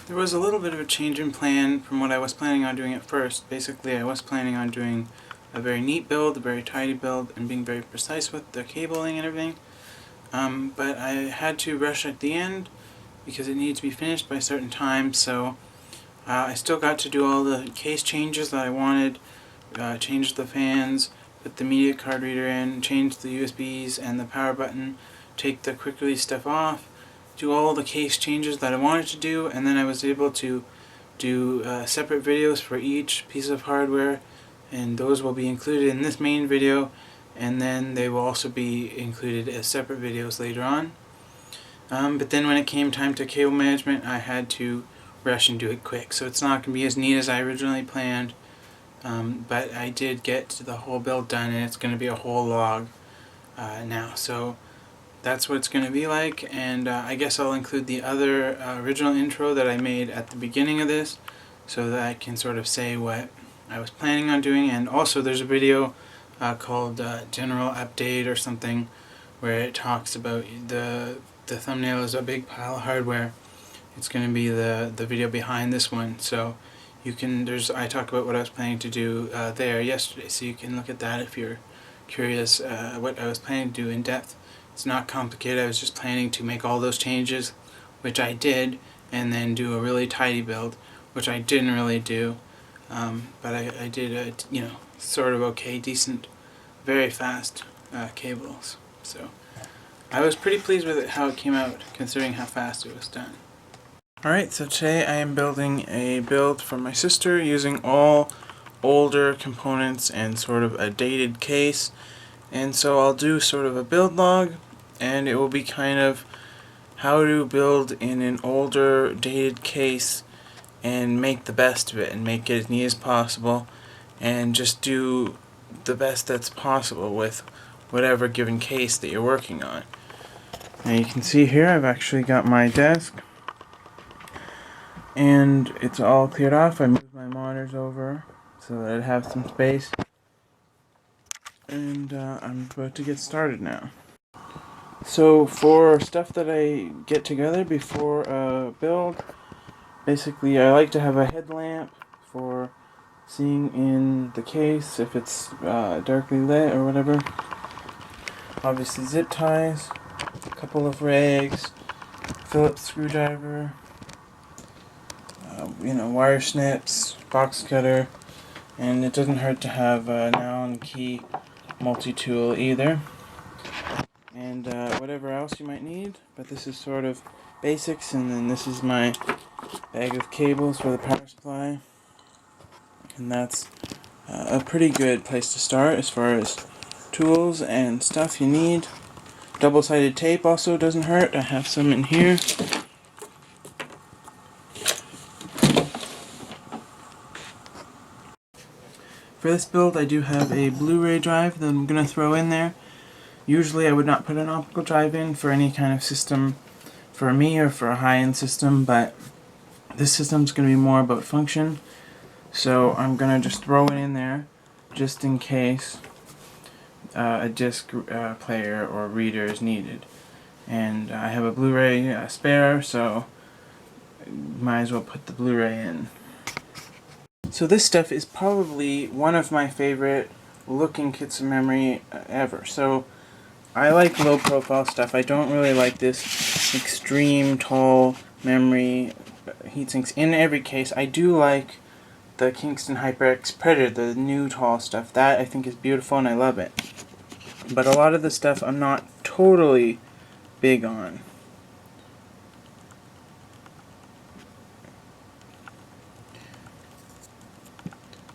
There was a little bit of a change in plan from what I was planning on doing at first. Basically, I was planning on doing a very neat build, a very tidy build, and being very precise with the cabling and everything. But I had to rush at the end because it needed to be finished by a certain time, so I still got to do all the case changes that I wanted, change the fans, put the media card reader in, change the USBs and the power button, take the quick release stuff off, do all the case changes that I wanted to do, and then I was able to do separate videos for each piece of hardware, and those will be included in this main video, and then they will also be included as separate videos later on. But then when it came time to cable management, I had to rush and do it quick, so it's not going to be as neat as I originally planned, but I did get the whole build done, and it's going to be a whole log now. So that's what it's going to be like, and I guess I'll include the other original intro that I made at the beginning of this so that I can sort of say what I was planning on doing. And also there's a video called General Update or something where it talks about the thumbnail is a big pile of hardware. It's going to be the video behind this one, so you can, I talk about what I was planning to do there yesterday, so you can look at that if you're curious what I was planning to do in depth. It's not complicated. I was just planning to make all those changes, which I did, and then do a really tidy build, which I didn't really do, but I did a sort of okay, decent, very fast cables. So I was pretty pleased with it, how it came out, considering how fast it was done. Alright, so today I am building a build for my sister using all older components and sort of a dated case. And so I'll do sort of a build log, and it will be kind of how to build in an older dated case and make the best of it and make it as neat as possible and just do the best that's possible with whatever given case that you're working on. Now you can see here I've actually got my desk and it's all cleared off. I moved my monitors over so that I'd have some space, and I'm about to get started now. So for stuff that I get together before a build, basically I like to have a headlamp for seeing in the case if it's darkly lit or whatever. Obviously zip ties, a couple of rags, Phillips screwdriver, wire snips, box cutter, and it doesn't hurt to have an Allen key multi-tool either, and whatever else you might need. But this is sort of basics, and then this is my bag of cables for the power supply, and that's a pretty good place to start as far as tools and stuff you need. Double-sided tape also doesn't hurt. I have some in here. For this build I do have a Blu-ray drive that I'm going to throw in there. Usually I would not put an optical drive in for any kind of system for me or for a high-end system, but this system's going to be more about function, so I'm going to just throw it in there just in case a disc player or reader is needed. And I have a Blu-ray spare, so might as well put the Blu-ray in. So this stuff is probably one of my favorite looking kits of memory ever. So I like low profile stuff. I don't really like this extreme tall memory heatsinks in every case. I do like the Kingston HyperX Predator, the new tall stuff. That I think is beautiful and I love it. But a lot of the stuff I'm not totally big on.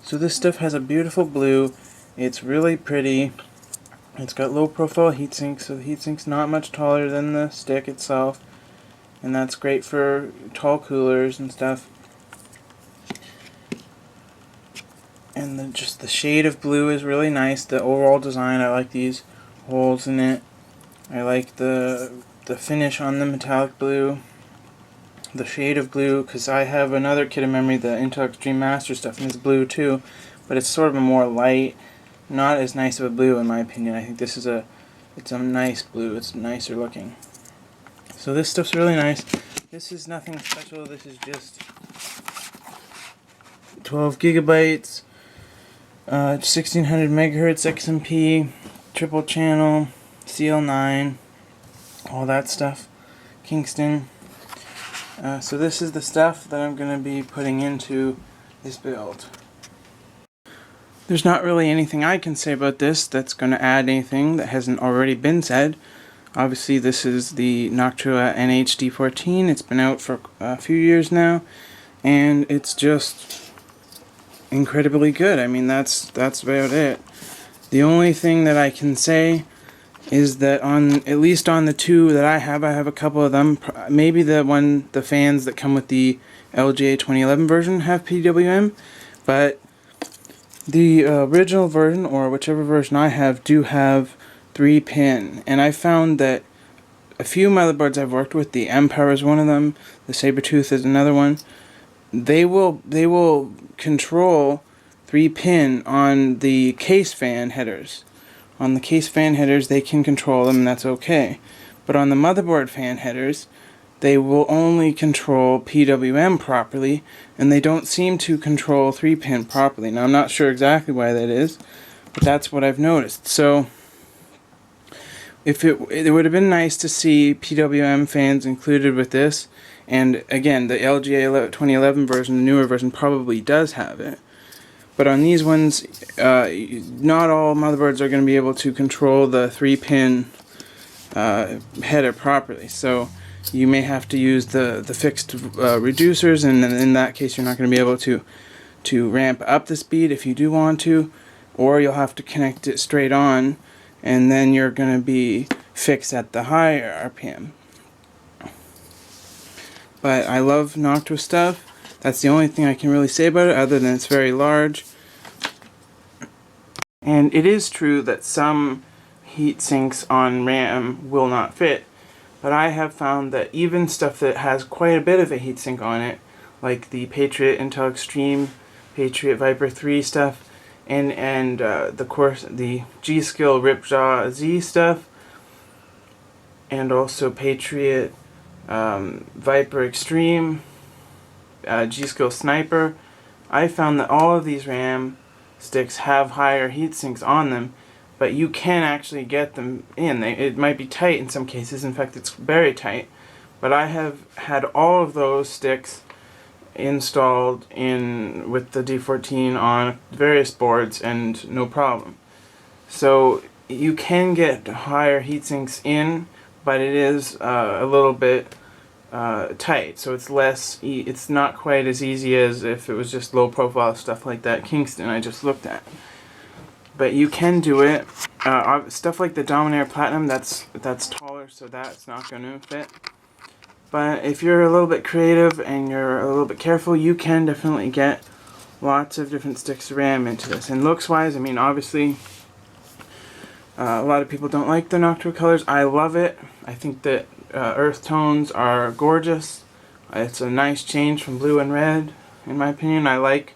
So this stuff has a beautiful blue. It's really pretty. It's got low profile heatsinks, so the heatsink's not much taller than the stick itself, and that's great for tall coolers and stuff. And just the shade of blue is really nice. The overall design, I like these holes in it. I like the finish on the metallic blue. The shade of blue, because I have another kit of memory, the Intel Extreme Master stuff, and it's blue too, but it's sort of a more light, not as nice of a blue in my opinion. I think this is it's a nice blue. It's nicer looking. So this stuff's really nice. This is nothing special. This is just 12 gigabytes, 1600 megahertz XMP, triple channel, CL9, all that stuff. Kingston. So this is the stuff that I'm going to be putting into this build. There's not really anything I can say about this that's going to add anything that hasn't already been said. Obviously this is the Noctua NH-D14. It's been out for a few years now, and it's just incredibly good. I mean, that's about it. The only thing that I can say is that at least on the two that I have a couple of them. Maybe the fans that come with the LGA 2011 version have PWM, but the original version, or whichever version I have, do have 3-pin. And I found that a few motherboards I've worked with, the M-Power is one of them, the Sabertooth is another one, they will control 3-pin on the case fan headers. On the case fan headers they can control them, and that's okay. But on the motherboard fan headers, they will only control PWM properly, and they don't seem to control 3-pin properly. Now I'm not sure exactly why that is, but that's what I've noticed. So if it would have been nice to see PWM fans included with this, and again the LGA 2011 version, the newer version, probably does have it. But on these ones, not all motherboards are going to be able to control the 3-pin header properly. So you may have to use the fixed reducers, and in that case you're not going to be able to ramp up the speed if you do want to, or you'll have to connect it straight on, and then you're going to be fixed at the higher RPM. But I love Noctua stuff. That's the only thing I can really say about it, other than it's very large. And it is true that some heat sinks on RAM will not fit, but I have found that even stuff that has quite a bit of a heatsink on it, like the Patriot Intel Extreme, Patriot Viper 3 stuff, and the G-Skill Ripjaw Z stuff, and also Patriot Viper Extreme, G-Skill Sniper, I found that all of these RAM sticks have higher heat sinks on them, but you can actually get them in. It might be tight in some cases, in fact it's very tight, but I have had all of those sticks installed with the D14 on various boards and no problem. So you can get higher heat sinks in, but it is a little bit tight, so it's not quite as easy as if it was just low profile stuff like that Kingston I just looked at. But you can do it. Stuff like the Dominator Platinum, that's taller, so that's not going to fit. But if you're a little bit creative and you're a little bit careful, you can definitely get lots of different sticks of RAM into this. And looks wise, I mean, obviously a lot of people don't like the Noctua colors. I love it. I think that earth tones are gorgeous. It's a nice change from blue and red, in my opinion. I like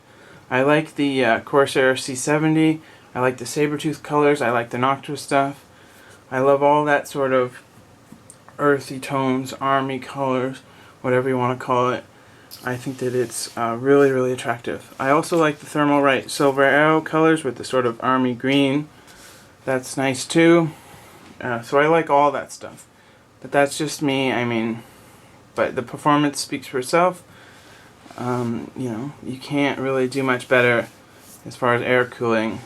the Corsair C70. I like the Sabertooth colors. I like the Noctua stuff. I love all that sort of earthy tones, army colors, whatever you want to call it. I think that it's really, really attractive. I also like the Thermalright Silver Arrow colors with the sort of army green. That's nice too. So I like all that stuff. But that's just me. I mean, but the performance speaks for itself. You know, you can't really do much better as far as air cooling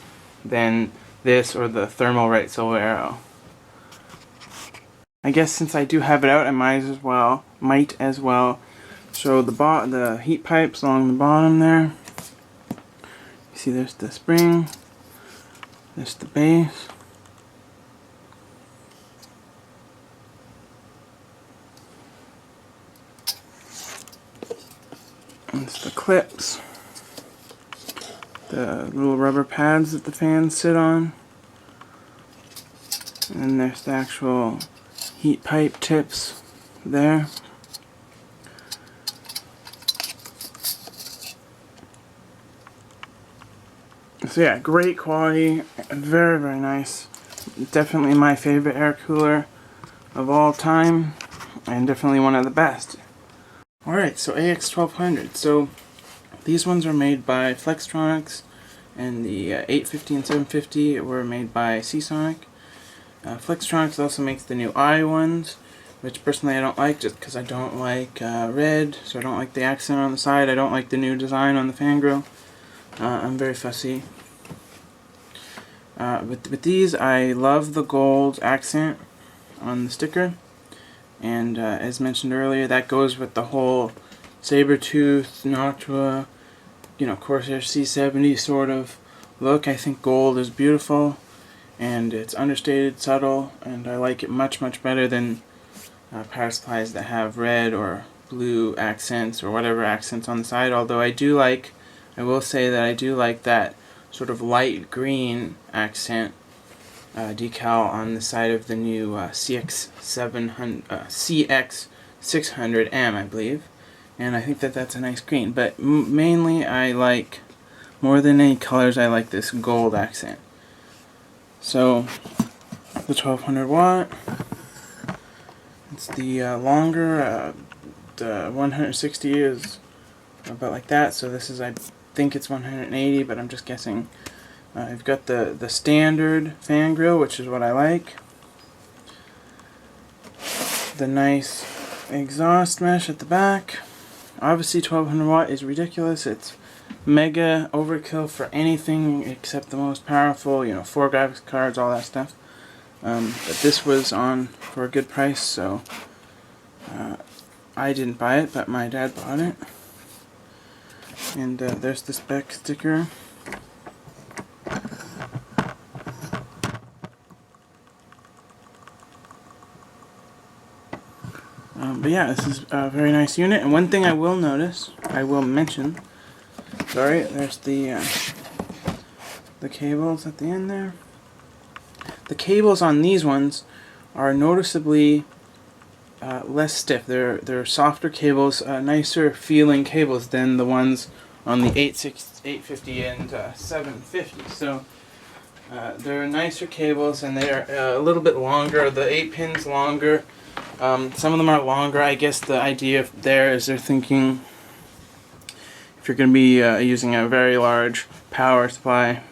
than this or the Thermalright Silver Arrow. I guess since I do have it out, I might as well show the heat pipes along the bottom there. You see, there's the spring, there's the base. It's the clips, the little rubber pads that the fans sit on, and then there's the actual heat pipe tips there. So yeah, great quality, very, very nice. Definitely my favorite air cooler of all time, and definitely one of the best. Alright, so AX1200. So these ones are made by Flextronics, and the 850 and 750 were made by Seasonic. Flextronics also makes the new I ones, which personally I don't like just because I don't like red, so I don't like the accent on the side. I don't like the new design on the fan grill. I'm very fussy. With these, I love the gold accent on the sticker. And as mentioned earlier, that goes with the whole saber-tooth, Noctua, Corsair C70 sort of look. I think gold is beautiful, and it's understated, subtle, and I like it much, much better than power supplies that have red or blue accents or whatever accents on the side. Although I will say that I do like that sort of light green accent decal on the side of the new CX600M, I believe, and I think that that's a nice green. But mainly, I like, more than any colors, I like this gold accent. So the 1200 watt. It's the longer. The 160 is about like that. So this is, I think it's 180, but I'm just guessing. I've got the standard fan grill, which is what I like. The nice exhaust mesh at the back. Obviously 1200 watt is ridiculous. It's mega overkill for anything except the most powerful, 4 graphics cards, all that stuff. But this was on for a good price, so I didn't buy it, but my dad bought it. And there's the spec sticker. But yeah, this is a very nice unit. And one thing I will mention, sorry, there's the cables at the end there. The cables on these ones are noticeably less stiff. They're softer cables, nicer feeling cables than the ones on the 850 and 750. So they're nicer cables, and they're a little bit longer. The 8 pins longer. Some of them are longer. I guess the idea there is they're thinking if you're going to be using a very large power supply,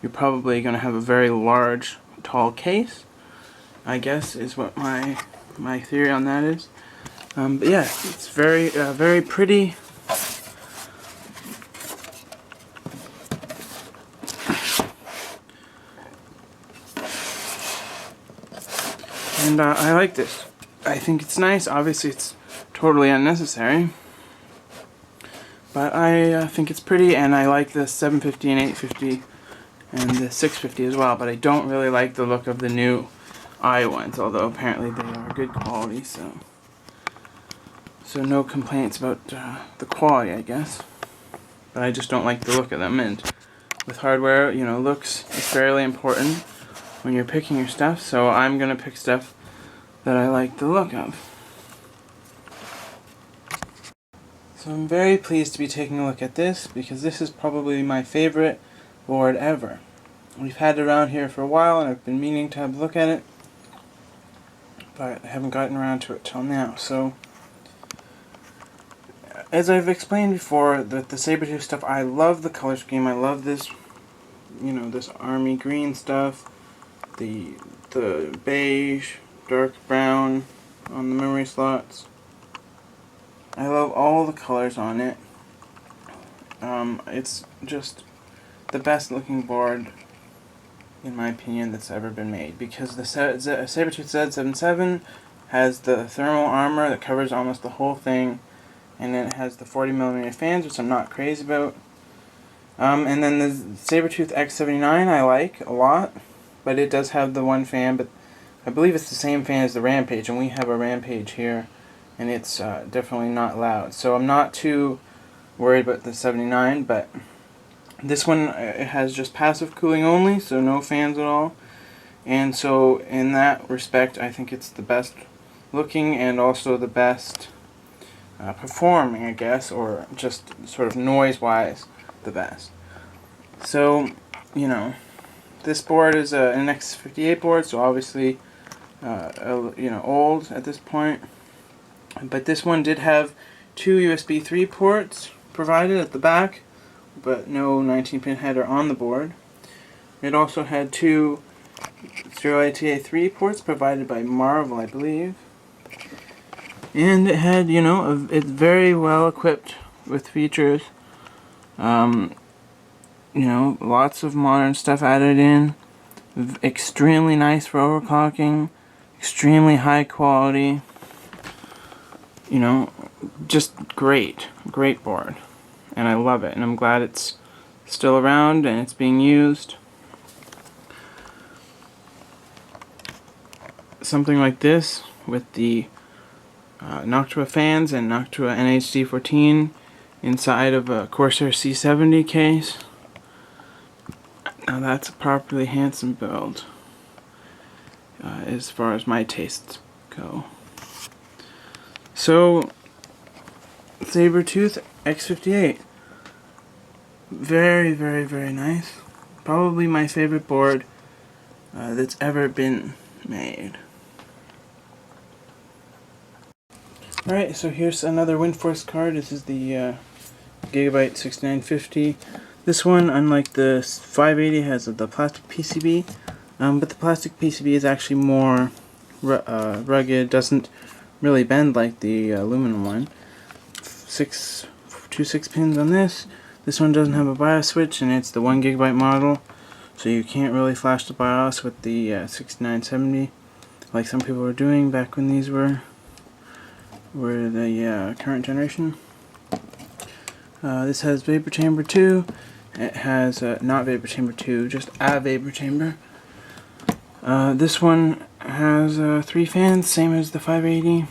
you're probably going to have a very large, tall case, I guess, is what my theory on that is. But yeah, it's very, very pretty. And I like this. I think it's nice. Obviously, it's totally unnecessary. But I think it's pretty, and I like the 750 and 850 and the 650 as well. But I don't really like the look of the new I ones, although apparently they are good quality. So no complaints about the quality, I guess. But I just don't like the look of them. And with hardware, looks is fairly important when you're picking your stuff. So I'm gonna pick stuff that I like the look of. So I'm very pleased to be taking a look at this, because this is probably my favorite board ever. We've had it around here for a while, and I've been meaning to have a look at it, but I haven't gotten around to it till now. So as I've explained before, the saber-tooth stuff, I love the color scheme. I love this, this army green stuff, the beige, dark brown on the memory slots. I love all the colors on it. It's just the best looking board, in my opinion, that's ever been made, because the Sabertooth Z77 has the thermal armor that covers almost the whole thing, and then it has the 40mm fans, which I'm not crazy about. And then the Sabertooth X79 I like a lot, but it does have the one fan, but I believe it's the same fan as the Rampage, and we have a Rampage here, and it's definitely not loud. So I'm not too worried about the 79, but this one, it has just passive cooling only, so no fans at all. And so in that respect, I think it's the best looking and also the best performing, I guess, or just sort of noise-wise the best. So, this board is an X58 board, so obviously old at this point. But this one did have 2 USB 3 ports provided at the back, but no 19-pin header on the board. It also had 2 0ATA3 ports provided by Marvel, I believe. And it had, you know, it's very well equipped with features. You know, lots of modern stuff added in. Extremely nice for overclocking. Extremely high quality. You know, just great. Great board. And I love it. And I'm glad it's still around and it's being used. Something like this with the Noctua fans and Noctua NHD14 inside of a Corsair C70 case. Now that's a properly handsome build as far as my tastes go. So, Sabertooth X58. Very, very, very nice. Probably my favorite board that's ever been made. Alright, so here's another WindForce card. This is the Gigabyte 6950. This one, unlike the 580, has the plastic PCB, but the plastic PCB is actually more rugged, doesn't really bend like the aluminum one. 2 6-pins on this. This one doesn't have a BIOS switch, and it's the 1 GB model, so you can't really flash the BIOS with the 6970 like some people were doing back when these were the current generation. This has Vapor Chamber 2. It has not Vapor Chamber 2, just a Vapor Chamber. This one has 3 fans, same as the 580.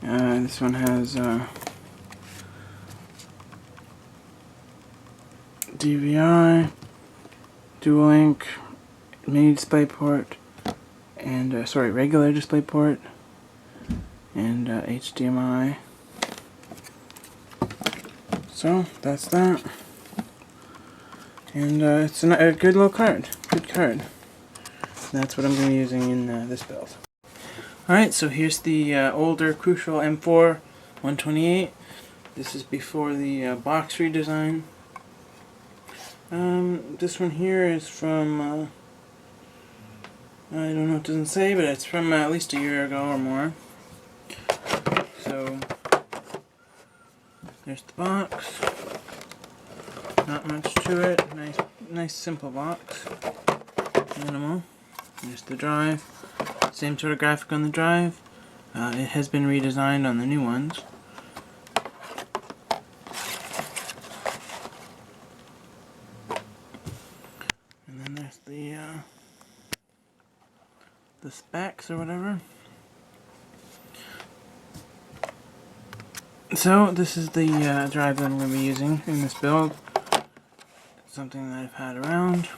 This one has DVI, dual link, mini display port, and regular display port, and HDMI. So that's that. And it's a good little card. Good card. That's what I'm going to be using in this build. Alright, so here's the older Crucial M4 128. This is before the box redesign. This one here is from, I don't know, it doesn't say, but it's from at least a year ago or more. So, there's the box. Not much to it. Nice simple box. Minimal. There's the drive. Same sort of graphic on the drive. It has been redesigned on the new ones. And then there's the specs or whatever. So this is the drive that I'm going to be using in this build. It's something that I've had around.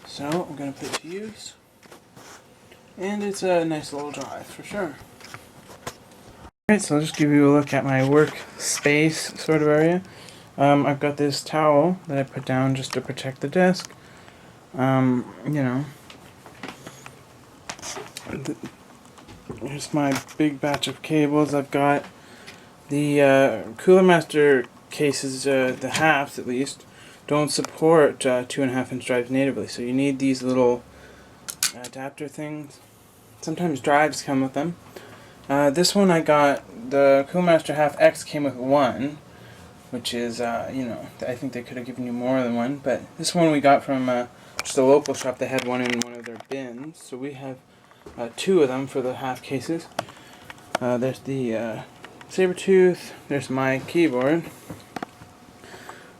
So I'm going to put it to use. And it's a nice little drive for sure. Alright, so I'll just give you a look at my workspace sort of area. I've got this towel that I put down just to protect the desk. You know, here's my big batch of cables. I've got the Cooler Master cases, the HAFs at least, don't support 2.5-inch drives natively, so you need these little adapter things. Sometimes drives come with them. This one I got, the Cooler Master HAF X came with one, which is, you know, I think they could have given you more than one, but this one we got from just a local shop. They had one in one of their bins, so we have 2 of them for the HAF cases. There's the Sabertooth, there's my keyboard,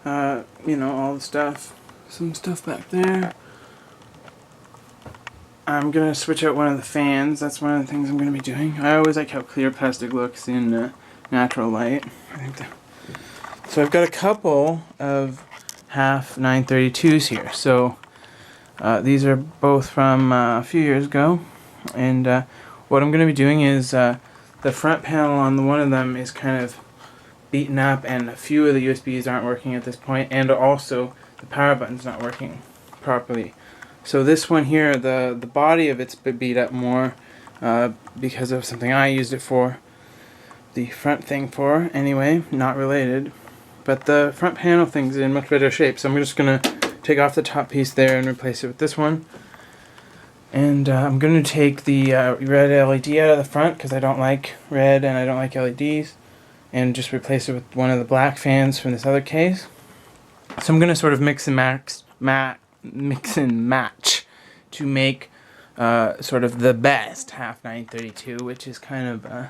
you know, all the stuff, some stuff back there. I'm going to switch out one of the fans. That's one of the things I'm going to be doing. I always like how clear plastic looks in natural light. So I've got a couple of HAF 932s here. So these are both from a few years ago. And what I'm going to be doing is the front panel on one of them is kind of beaten up, and a few of the USBs aren't working at this point, and also the power button's not working properly. So this one here, the body of it's beat up more because of something I used it for. the front thing for anyway, not related. But the front panel thing's in much better shape, so I'm just going to take off the top piece there and replace it with this one. And I'm going to take the red LED out of the front because I don't like red and I don't like LEDs, and just replace it with one of the black fans from this other case. So I'm going to sort of mix and match to make sort of the best HAF 932, which is kind of,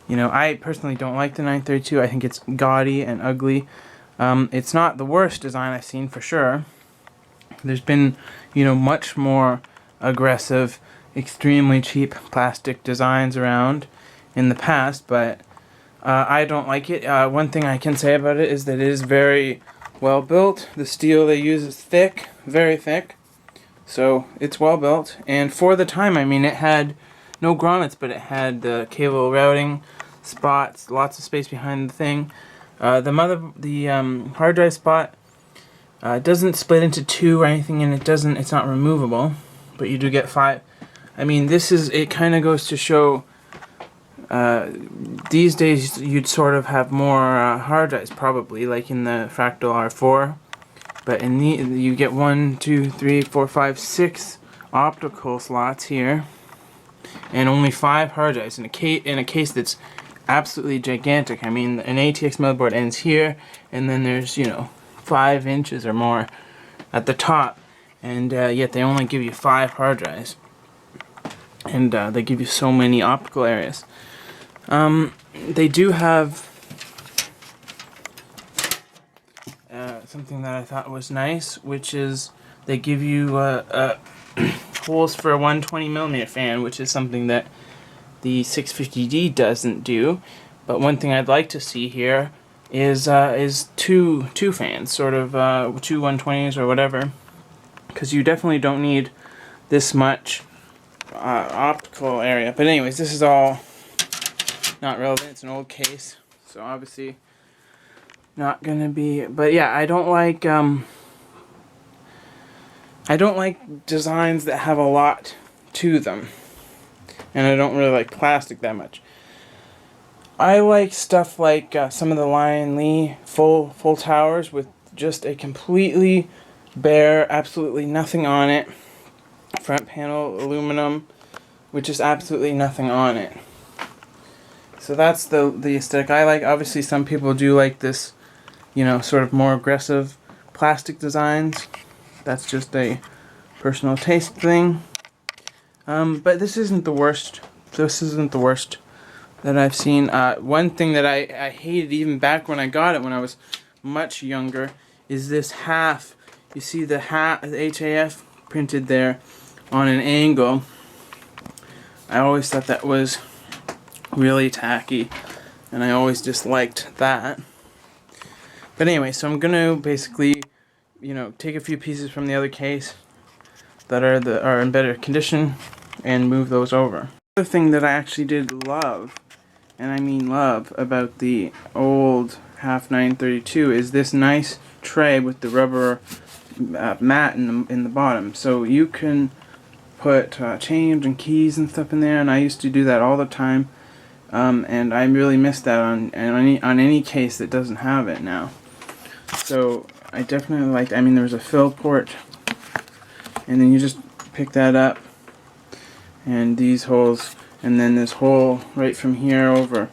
you know, I personally don't like the 932. I think it's gaudy and ugly. It's not the worst design I've seen for sure. There's been, you know, much more aggressive, extremely cheap plastic designs around in the past, but I don't like it. One thing I can say about it is that it is very well built. The steel they use is thick, very thick, so it's well built. And for the time, I mean, it had no grommets, but it had the cable routing spots, lots of space behind the thing. The hard drive spot doesn't split into two or anything, and it's not removable, but you do get 5. I mean, it kind of goes to show these days you'd sort of have more hard drives, probably, like in the Fractal R4, but in you get 1, 2, 3, 4, 5, 6 optical slots here, and only 5 hard drives in a case that's absolutely gigantic. I mean, an ATX motherboard ends here, and then there's, you know, 5 inches or more at the top, and yet they only give you 5 hard drives, and they give you so many optical areas. They do have something that I thought was nice, which is they give you holes for a 120mm fan, which is something that the 650D doesn't do. But one thing I'd like to see here is two fans, sort of 2 120s or whatever, because you definitely don't need this much optical area. But anyways, this is all not relevant. It's an old case, so obviously not gonna be. But yeah, I don't like designs that have a lot to them, and I don't really like plastic that much. I like stuff like some of the Lion Lee full towers with just a completely bare, absolutely nothing on it. Front panel aluminum with just absolutely nothing on it. So that's the aesthetic I like. Obviously some people do like this, you know, sort of more aggressive plastic designs. That's just a personal taste thing. But this isn't the worst. This isn't the worst that I've seen. One thing that I hated even back when I got it when I was much younger is this HAF. You see the HAF printed there on an angle. I always thought that was really tacky, and I always disliked that. But anyway, so I'm gonna basically, you know, take a few pieces from the other case that are in better condition and move those over. The other thing that I actually did love, and I mean love, about the old HAF 932 is this nice tray with the rubber mat in the bottom, so you can put change and keys and stuff in there, and I used to do that all the time, and I really miss that on any case that doesn't have it now. So I definitely liked. I mean, there was a fill port, and then you just pick that up, and these holes, and then this hole right from here over,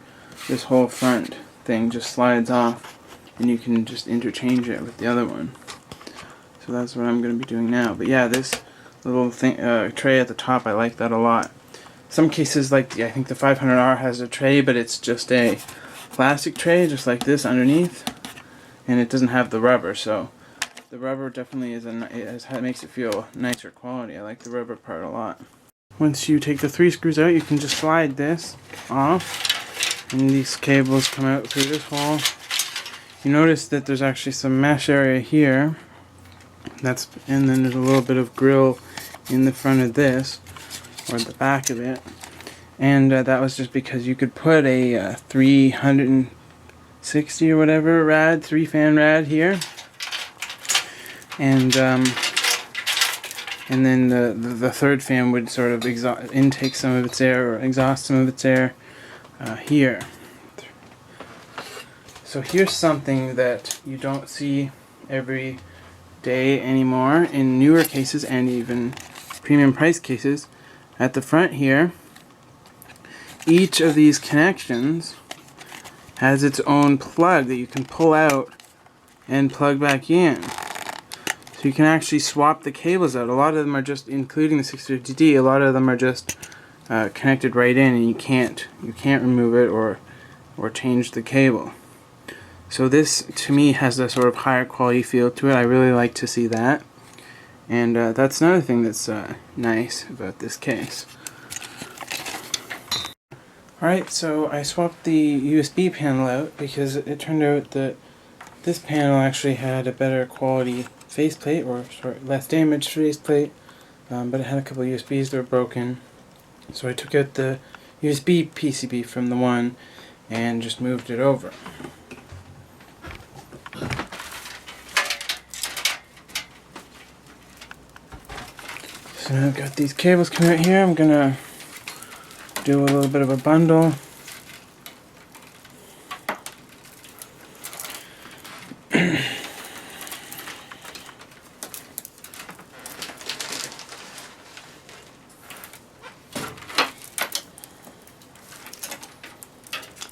this whole front thing just slides off, and you can just interchange it with the other one. So that's what I'm going to be doing now. But yeah, this little thing, tray at the top, I like that a lot. Some cases, like I think the 500R has a tray, but it's just a plastic tray, just like this underneath, and it doesn't have the rubber. So the rubber definitely it makes it feel nicer quality. I like the rubber part a lot. Once you take the 3 screws out, you can just slide this off, and these cables come out through this hole. You notice that there's actually some mesh area here. And then there's a little bit of grill in the front of this, or the back of it, and that was just because you could put a 360 or whatever rad, 3-fan rad here, and then the third fan would sort of intake some of its air or exhaust some of its air here. So here's something that you don't see every day anymore in newer cases and even premium price cases. At the front here, each of these connections has its own plug that you can pull out and plug back in. So you can actually swap the cables out. A lot of them are just, including the 650D, a lot of them are just connected right in, and you can't remove it or change the cable. So this, to me, has a sort of higher quality feel to it. I really like to see that. And that's another thing that's nice about this case. Alright, so I swapped the USB panel out because it turned out that this panel actually had a better quality faceplate, or sorry, less damaged faceplate, but it had a couple of USBs that were broken. So I took out the USB PCB from the one and just moved it over. So now I've got these cables coming out here. I'm gonna do a little bit of a bundle.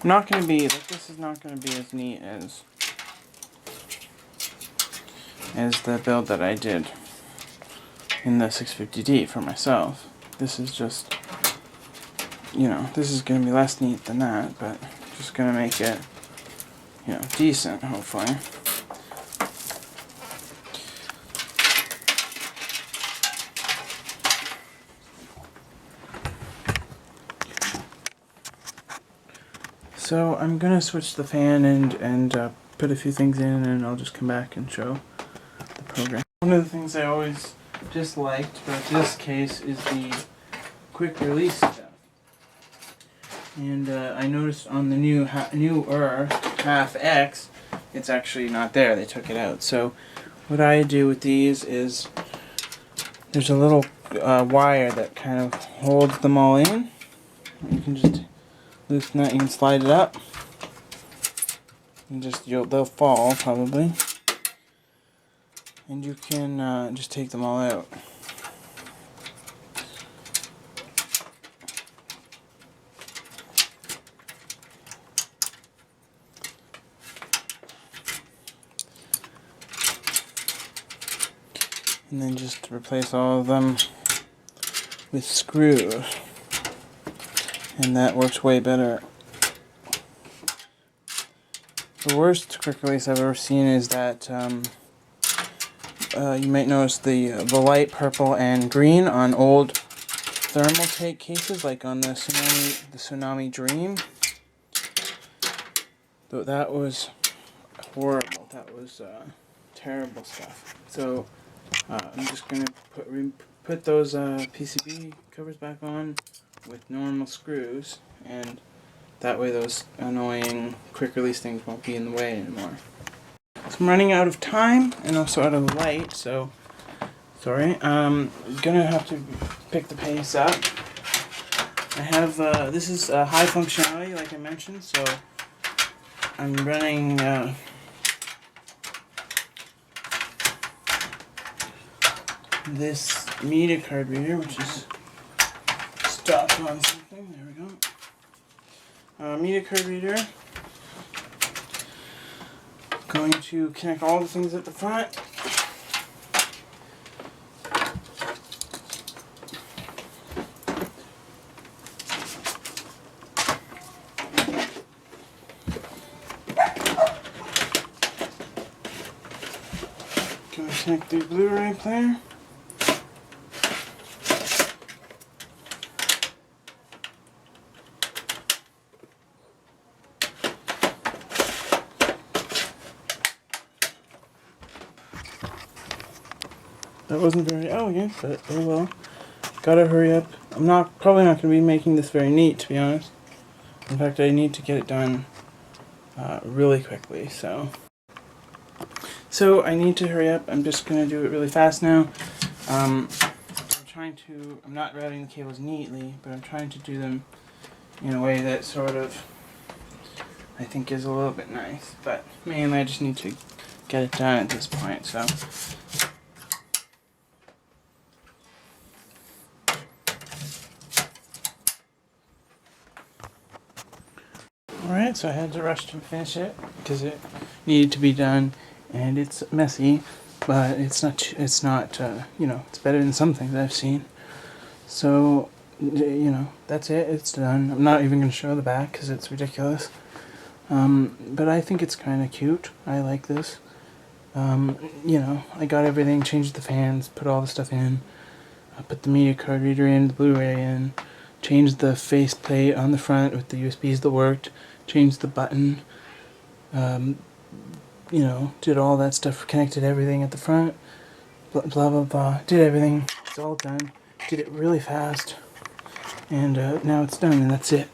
I'm not gonna be like, this is not gonna be as neat as the build that I did in the 650D for myself. This is just, you know, this is going to be less neat than that, but just going to make it, you know, decent, hopefully. So I'm going to switch the fan and put a few things in, and I'll just come back and show the program. One of the things I always disliked about this case is the quick release stuff. And I noticed on the newer HAF X, it's actually not there. They took it out. So what I do with these is there's a little wire that kind of holds them all in. You can just loosen that. You can slide it up, and just they'll fall probably. And you can just take them all out. And then just replace all of them with screws. And that works way better. The worst quick release I've ever seen is that you might notice the light purple and green on old Thermaltake cases, like on the Tsunami Dream. Though that was horrible. That was terrible stuff. So I'm just gonna put those PCB covers back on with normal screws, and that way those annoying quick release things won't be in the way anymore. So I'm running out of time and also out of light, so sorry. I'm gonna have to pick the pace up. I have this is high functionality, like I mentioned, so I'm running this media card reader, which is stopped on something. There we go. Media card reader. Going to connect all the things at the front. Going to connect the Blu-ray player. That wasn't very elegant, but oh well. Gotta hurry up. I'm probably not going to be making this very neat, to be honest. In fact, I need to get it done really quickly, so I need to hurry up. I'm just going to do it really fast now. I'm not routing the cables neatly, but I'm trying to do them in a way that sort of I think is a little bit nice. But mainly I just need to get it done at this point. So. Alright, so I had to rush to finish it because it needed to be done, and it's messy, but it's not you know, it's better than some things I've seen. So, you know, that's it, it's done. I'm not even going to show the back because it's ridiculous. But I think it's kind of cute. I like this. You know, I got everything, changed the fans, put all the stuff in, I put the media card reader in, the Blu-ray in, changed the face plate on the front with the USBs that worked, changed the button, you know, did all that stuff, connected everything at the front, blah blah blah, blah. Did everything, it's all done, did it really fast, and now it's done, and that's it.